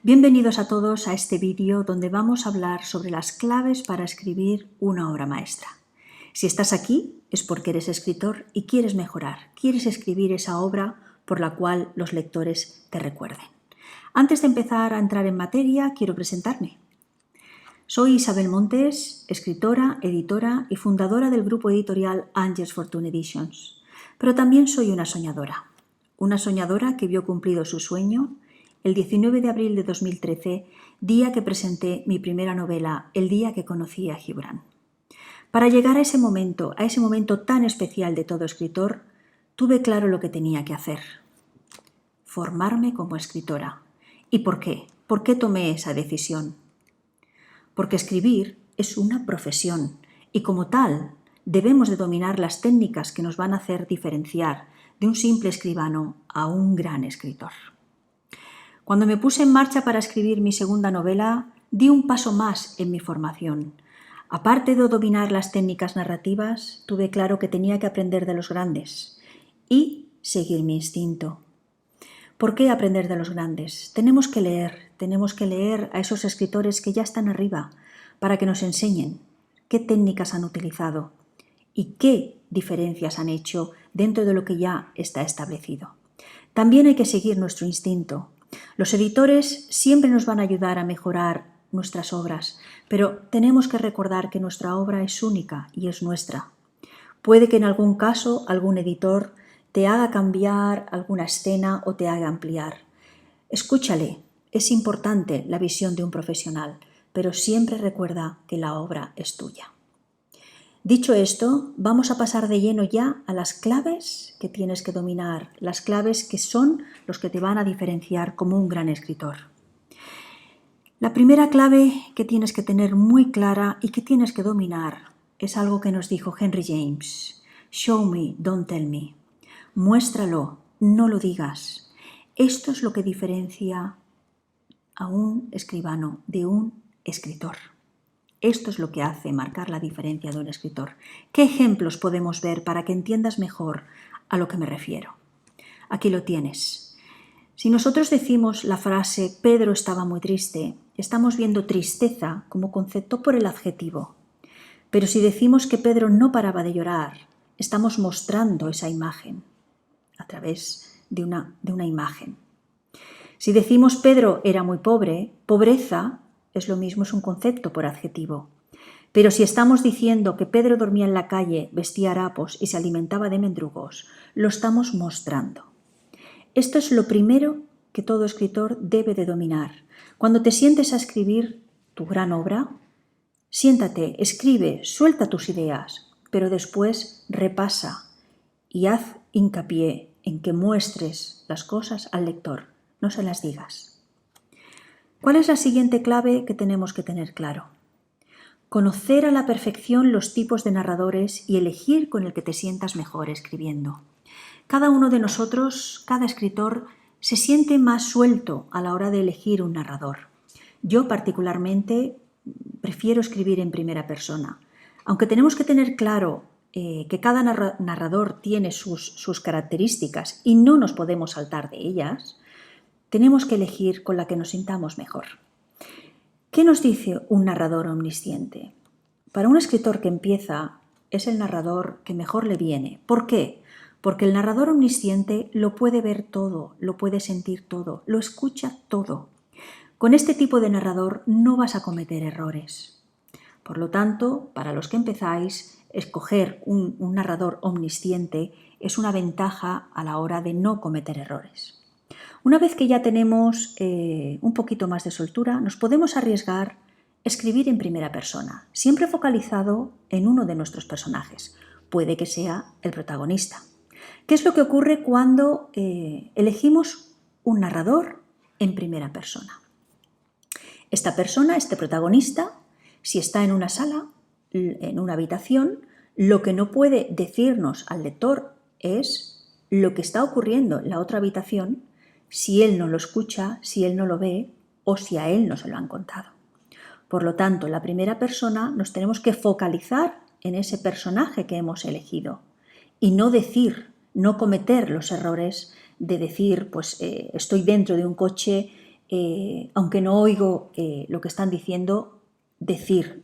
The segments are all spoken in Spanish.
Bienvenidos a todos a este vídeo donde vamos a hablar sobre las claves para escribir una obra maestra. Si estás aquí es porque eres escritor y quieres mejorar, quieres escribir esa obra por la cual los lectores te recuerden. Antes de empezar a entrar en materia, quiero presentarme. Soy Isabel Montes, escritora, editora y fundadora del grupo editorial Angels Fortune Editions, pero también soy una soñadora que vio cumplido su sueño el 19 de abril de 2013, día que presenté mi primera novela, El día que conocí a Gibran. Para llegar a ese momento tan especial de todo escritor, tuve claro lo que tenía que hacer: formarme como escritora. ¿Y por qué? ¿Por qué tomé esa decisión? Porque escribir es una profesión y como tal debemos de dominar las técnicas que nos van a hacer diferenciar de un simple escribano a un gran escritor. Cuando me puse en marcha para escribir mi segunda novela, di un paso más en mi formación. Aparte de dominar las técnicas narrativas, tuve claro que tenía que aprender de los grandes y seguir mi instinto. ¿Por qué aprender de los grandes? Tenemos que leer a esos escritores que ya están arriba para que nos enseñen qué técnicas han utilizado y qué diferencias han hecho dentro de lo que ya está establecido. También hay que seguir nuestro instinto. Los editores siempre nos van a ayudar a mejorar nuestras obras, pero tenemos que recordar que nuestra obra es única y es nuestra. Puede que en algún caso algún editor te haga cambiar alguna escena o te haga ampliar. Escúchale, es importante la visión de un profesional, pero siempre recuerda que la obra es tuya. Dicho esto, vamos a pasar de lleno ya a las claves que tienes que dominar, las claves que son los que te van a diferenciar como un gran escritor. La primera clave que tienes que tener muy clara y que tienes que dominar es algo que nos dijo Henry James: Show me, don't tell me. Muéstralo, no lo digas. Esto es lo que diferencia a un escribano de un escritor. Esto es lo que hace marcar la diferencia de un escritor. ¿Qué ejemplos podemos ver para que entiendas mejor a lo que me refiero? Aquí lo tienes. Si nosotros decimos la frase Pedro estaba muy triste, estamos viendo tristeza como concepto por el adjetivo. Pero si decimos que Pedro no paraba de llorar, estamos mostrando esa imagen a través de una imagen. Si decimos Pedro era muy pobre, pobreza es lo mismo, es un concepto por adjetivo. Pero si estamos diciendo que Pedro dormía en la calle, vestía harapos y se alimentaba de mendrugos, lo estamos mostrando. Esto es lo primero que todo escritor debe de dominar. Cuando te sientes a escribir tu gran obra, siéntate, escribe, suelta tus ideas, pero después repasa y haz hincapié en que muestres las cosas al lector, no se las digas. ¿Cuál es la siguiente clave que tenemos que tener claro? Conocer a la perfección los tipos de narradores y elegir con el que te sientas mejor escribiendo. Cada uno de nosotros, cada escritor, se siente más suelto a la hora de elegir un narrador. Yo particularmente prefiero escribir en primera persona, aunque tenemos que tener claro que cada narrador tiene sus características y no nos podemos saltar de ellas. Tenemos que elegir con la que nos sintamos mejor. ¿Qué nos dice un narrador omnisciente? Para un escritor que empieza, es el narrador que mejor le viene. ¿Por qué? Porque el narrador omnisciente lo puede ver todo, lo puede sentir todo, lo escucha todo. Con este tipo de narrador no vas a cometer errores. Por lo tanto, para los que empezáis, escoger un narrador omnisciente es una ventaja a la hora de no cometer errores. Una vez que ya tenemos un poquito más de soltura, nos podemos arriesgar a escribir en primera persona, siempre focalizado en uno de nuestros personajes. Puede que sea el protagonista. ¿Qué es lo que ocurre cuando elegimos un narrador en primera persona? Esta persona, este protagonista, si está en una sala, en una habitación, lo que no puede decirnos al lector es lo que está ocurriendo en la otra habitación si él no lo escucha, si él no lo ve o si a él no se lo han contado. Por lo tanto, en la primera persona nos tenemos que focalizar en ese personaje que hemos elegido y no cometer los errores de decir, pues estoy dentro de un coche aunque no oigo lo que están diciendo,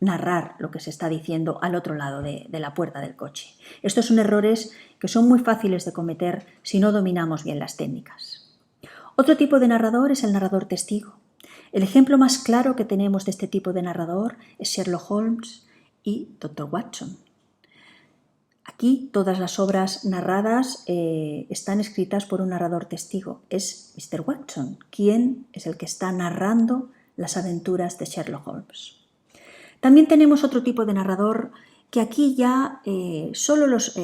narrar lo que se está diciendo al otro lado de la puerta del coche. Estos son errores que son muy fáciles de cometer si no dominamos bien las técnicas. Otro tipo de narrador es el narrador testigo. El ejemplo más claro que tenemos de este tipo de narrador es Sherlock Holmes y Dr. Watson. Aquí todas las obras narradas están escritas por un narrador testigo. Es Mr. Watson quien es el que está narrando las aventuras de Sherlock Holmes. También tenemos otro tipo de narrador que aquí ya solo los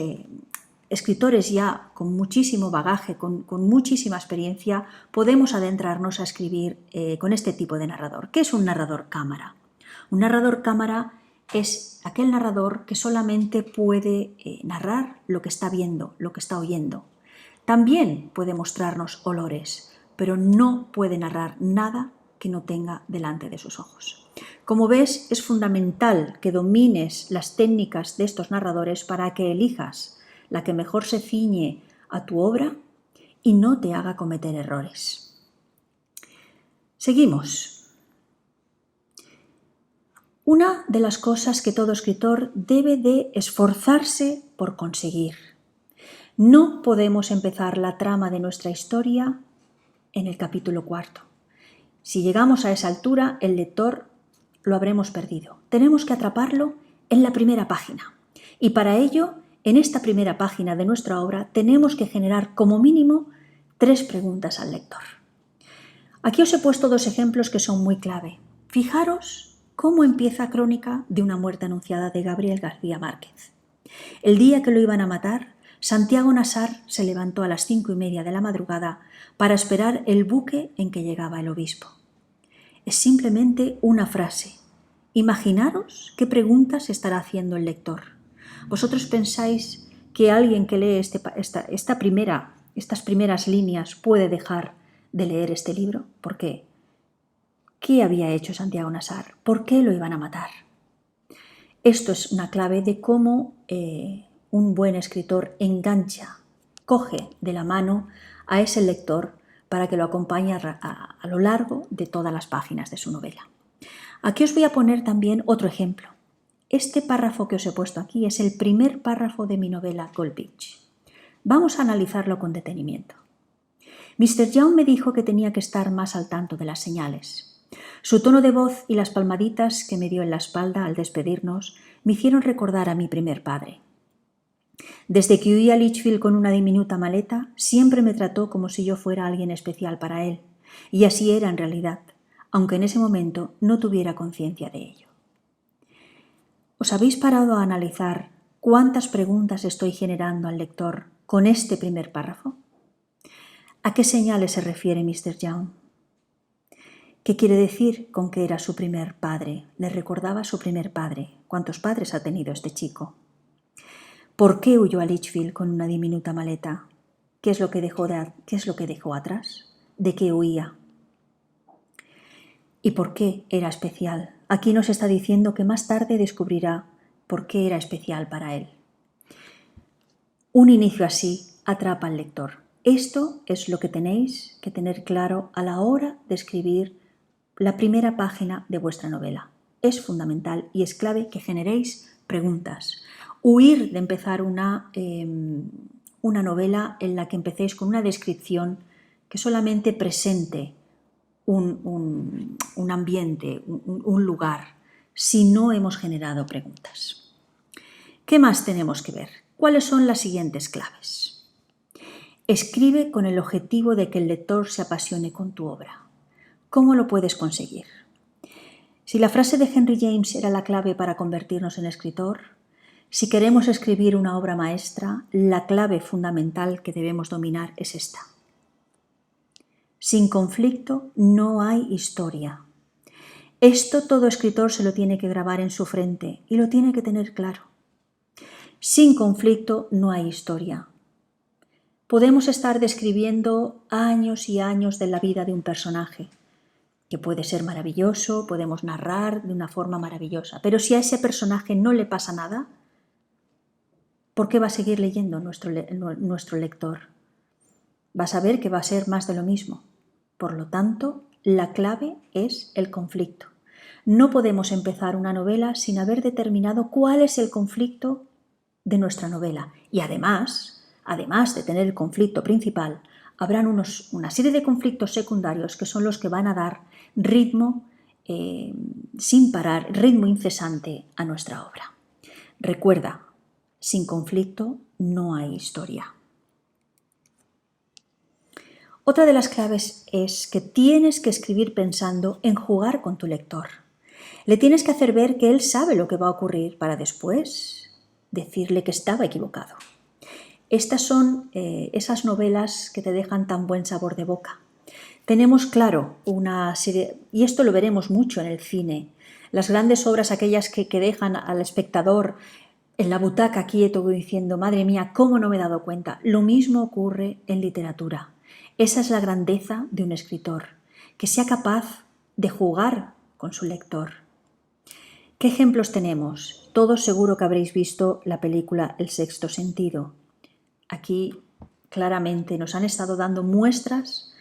escritores ya con muchísimo bagaje, con muchísima experiencia, podemos adentrarnos a escribir con este tipo de narrador. ¿Qué es un narrador cámara? Un narrador cámara es aquel narrador que solamente puede narrar lo que está viendo, lo que está oyendo. También puede mostrarnos olores, pero no puede narrar nada que no tenga delante de sus ojos. Como ves, es fundamental que domines las técnicas de estos narradores para que elijas la que mejor se ciñe a tu obra y no te haga cometer errores. Seguimos. Una de las cosas que todo escritor debe de esforzarse por conseguir. No podemos empezar la trama de nuestra historia en el capítulo 4. Si llegamos a esa altura, el lector lo habremos perdido. Tenemos que atraparlo en la primera página. Y para ello, en esta primera página de nuestra obra, tenemos que generar como mínimo 3 preguntas al lector. Aquí os he puesto 2 ejemplos que son muy clave. Fijaros cómo empieza Crónica de una muerte anunciada de Gabriel García Márquez. El día que lo iban a matar, Santiago Nassar se levantó a las 5:30 de la madrugada para esperar el buque en que llegaba el obispo. Es simplemente una frase. Imaginaros qué preguntas estará haciendo el lector. ¿Vosotros pensáis que alguien que lee estas primeras líneas puede dejar de leer este libro? ¿Por qué? ¿Qué había hecho Santiago Nassar? ¿Por qué lo iban a matar? Esto es una clave de cómo un buen escritor engancha, coge de la mano a ese lector para que lo acompañe a lo largo de todas las páginas de su novela. Aquí os voy a poner también otro ejemplo. Este párrafo que os he puesto aquí es el primer párrafo de mi novela Gold Beach. Vamos a analizarlo con detenimiento. Mr. Young me dijo que tenía que estar más al tanto de las señales. Su tono de voz y las palmaditas que me dio en la espalda al despedirnos me hicieron recordar a mi primer padre. Desde que huí a Lichfield con una diminuta maleta, siempre me trató como si yo fuera alguien especial para él, y así era en realidad, aunque en ese momento no tuviera conciencia de ello. ¿Os habéis parado a analizar cuántas preguntas estoy generando al lector con este primer párrafo? ¿A qué señales se refiere Mr. Young? ¿Qué quiere decir con que era su primer padre? Le recordaba a su primer padre. ¿Cuántos padres ha tenido este chico? ¿Por qué huyó a Lichfield con una diminuta maleta? ¿Qué es lo que dejó atrás? ¿De qué huía? ¿Y por qué era especial? Aquí nos está diciendo que más tarde descubrirá por qué era especial para él. Un inicio así atrapa al lector. Esto es lo que tenéis que tener claro a la hora de escribir la primera página de vuestra novela. Es fundamental y es clave que generéis preguntas. Huir de empezar una novela en la que empecéis con una descripción que solamente presente un ambiente, un lugar, si no hemos generado preguntas. ¿Qué más tenemos que ver? ¿Cuáles son las siguientes claves? Escribe con el objetivo de que el lector se apasione con tu obra. ¿Cómo lo puedes conseguir? Si la frase de Henry James era la clave para convertirnos en escritor, si queremos escribir una obra maestra, la clave fundamental que debemos dominar es esta. Sin conflicto no hay historia. Esto todo escritor se lo tiene que grabar en su frente y lo tiene que tener claro. Sin conflicto no hay historia. Podemos estar describiendo años y años de la vida de un personaje, que puede ser maravilloso, podemos narrar de una forma maravillosa, pero si a ese personaje no le pasa nada, ¿por qué va a seguir leyendo nuestro lector? Va a saber que va a ser más de lo mismo. Por lo tanto, la clave es el conflicto. No podemos empezar una novela sin haber determinado cuál es el conflicto de nuestra novela. Y además de tener el conflicto principal, habrán una serie de conflictos secundarios que son los que van a dar ritmo sin parar, ritmo incesante a nuestra obra. Recuerda, sin conflicto no hay historia. Otra de las claves es que tienes que escribir pensando en jugar con tu lector. Le tienes que hacer ver que él sabe lo que va a ocurrir para después decirle que estaba equivocado. Estas son esas novelas que te dejan tan buen sabor de boca. Tenemos claro una serie, y esto lo veremos mucho en el cine, las grandes obras aquellas que dejan al espectador en la butaca quieto diciendo, madre mía, ¿cómo no me he dado cuenta? Lo mismo ocurre en literatura. Esa es la grandeza de un escritor, que sea capaz de jugar con su lector. ¿Qué ejemplos tenemos? Todos seguro que habréis visto la película El sexto sentido. Aquí claramente nos han estado dando muestras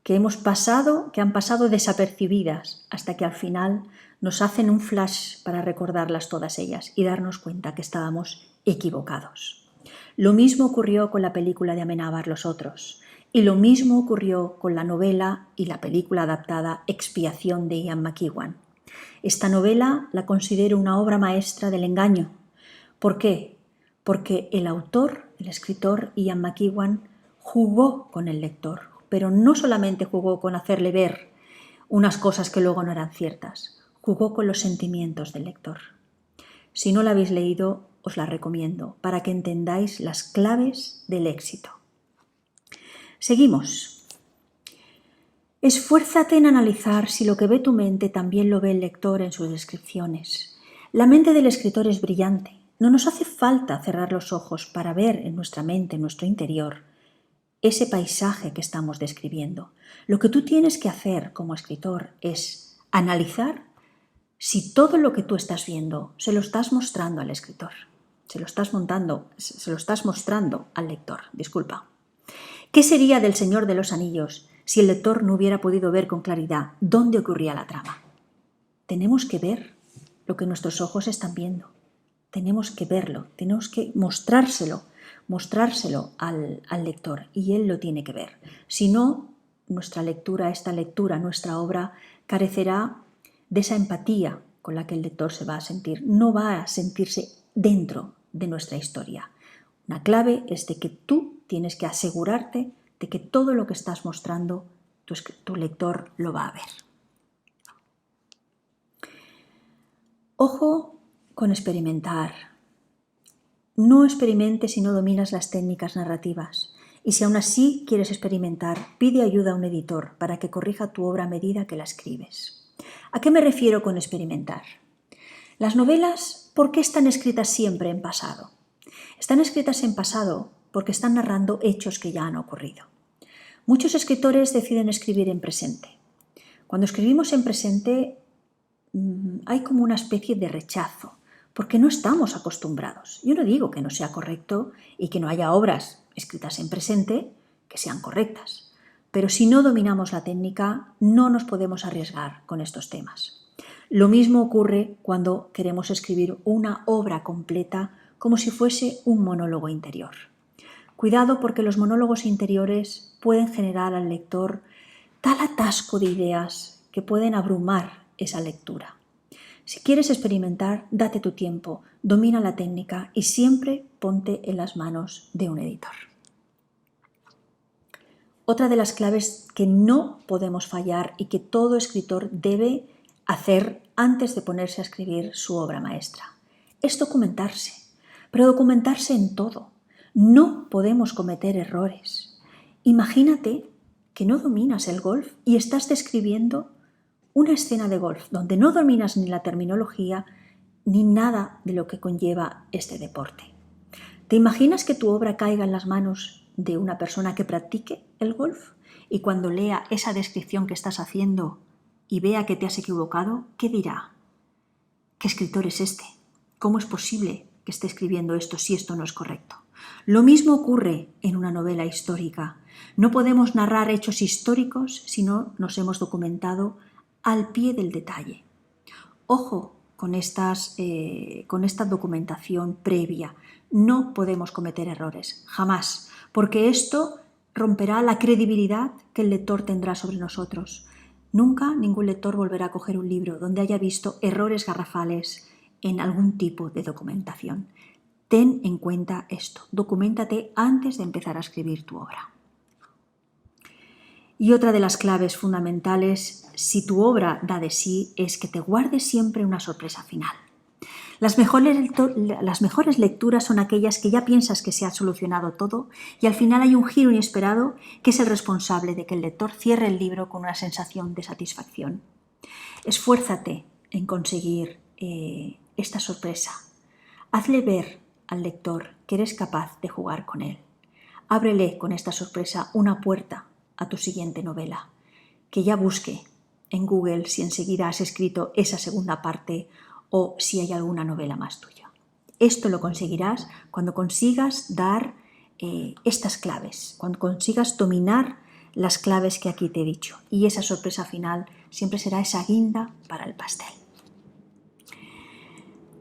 que han pasado desapercibidas hasta que al final nos hacen un flash para recordarlas todas ellas y darnos cuenta que estábamos equivocados. Lo mismo ocurrió con la película de Amenábar los otros y lo mismo ocurrió con la novela y la película adaptada Expiación de Ian McEwan. Esta novela la considero una obra maestra del engaño. ¿Por qué? Porque el autor, el escritor Ian McEwan, jugó con el lector, pero no solamente jugó con hacerle ver unas cosas que luego no eran ciertas, jugó con los sentimientos del lector. Si no la habéis leído, os la recomiendo para que entendáis las claves del éxito. Seguimos. Esfuérzate en analizar si lo que ve tu mente también lo ve el lector en sus descripciones. La mente del escritor es brillante. No nos hace falta cerrar los ojos para ver en nuestra mente, en nuestro interior, ese paisaje que estamos describiendo. Lo que tú tienes que hacer como escritor es analizar si todo lo que tú estás viendo se lo estás mostrando al escritor, se lo estás mostrando al lector. ¿Qué sería del Señor de los Anillos si el lector no hubiera podido ver con claridad dónde ocurría la trama? Tenemos que ver lo que nuestros ojos están viendo. Tenemos que verlo, tenemos que mostrárselo al lector y él lo tiene que ver. Si no, nuestra obra carecerá de esa empatía con la que el lector se va a sentir. No va a sentirse dentro de nuestra historia. Una clave es de que tú tienes que asegurarte de que todo lo que estás mostrando, tu lector lo va a ver. Ojo con experimentar. No experimentes si no dominas las técnicas narrativas. Y si aún así quieres experimentar, pide ayuda a un editor para que corrija tu obra a medida que la escribes. ¿A qué me refiero con experimentar? Las novelas, ¿por qué están escritas siempre en pasado? Están escritas en pasado porque están narrando hechos que ya han ocurrido. Muchos escritores deciden escribir en presente. Cuando escribimos en presente hay como una especie de rechazo, porque no estamos acostumbrados. Yo no digo que no sea correcto y que no haya obras escritas en presente que sean correctas, pero si no dominamos la técnica no nos podemos arriesgar con estos temas. Lo mismo ocurre cuando queremos escribir una obra completa como si fuese un monólogo interior. Cuidado porque los monólogos interiores pueden generar al lector tal atasco de ideas que pueden abrumar esa lectura. Si quieres experimentar, date tu tiempo, domina la técnica y siempre ponte en las manos de un editor. Otra de las claves que no podemos fallar y que todo escritor debe hacer antes de ponerse a escribir su obra maestra es documentarse, pero documentarse en todo. No podemos cometer errores. Imagínate que no dominas el golf y estás describiendo una escena de golf donde no dominas ni la terminología ni nada de lo que conlleva este deporte. ¿Te imaginas que tu obra caiga en las manos de una persona que practique el golf y cuando lea esa descripción que estás haciendo y vea que te has equivocado, qué dirá? ¿Qué escritor es este? ¿Cómo es posible que esté escribiendo esto si esto no es correcto? Lo mismo ocurre en una novela histórica. No podemos narrar hechos históricos si no nos hemos documentado al pie del detalle. Ojo con esta documentación previa. No podemos cometer errores, jamás, porque esto romperá la credibilidad que el lector tendrá sobre nosotros. Nunca ningún lector volverá a coger un libro donde haya visto errores garrafales en algún tipo de documentación. Ten en cuenta esto, documéntate antes de empezar a escribir tu obra. Y otra de las claves fundamentales, si tu obra da de sí, es que te guardes siempre una sorpresa final. Las mejores lecturas son aquellas que ya piensas que se ha solucionado todo y al final hay un giro inesperado que es el responsable de que el lector cierre el libro con una sensación de satisfacción. Esfuérzate en conseguir esta sorpresa. Hazle ver al lector que eres capaz de jugar con él. Ábrele con esta sorpresa una puerta a tu siguiente novela, que ya busque en Google si enseguida has escrito esa segunda parte o si hay alguna novela más tuya. Esto lo conseguirás cuando consigas dar estas claves, cuando consigas dominar las claves que aquí te he dicho, y esa sorpresa final siempre será esa guinda para el pastel.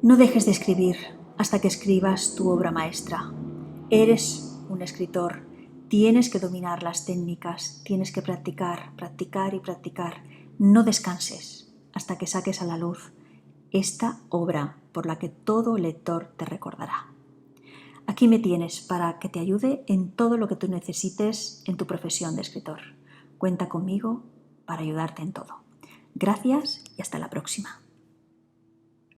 No dejes de escribir hasta que escribas tu obra maestra. Eres un escritor, tienes que dominar las técnicas, tienes que practicar, practicar y practicar. No descanses hasta que saques a la luz esta obra por la que todo lector te recordará. Aquí me tienes para que te ayude en todo lo que tú necesites en tu profesión de escritor. Cuenta conmigo para ayudarte en todo. Gracias y hasta la próxima.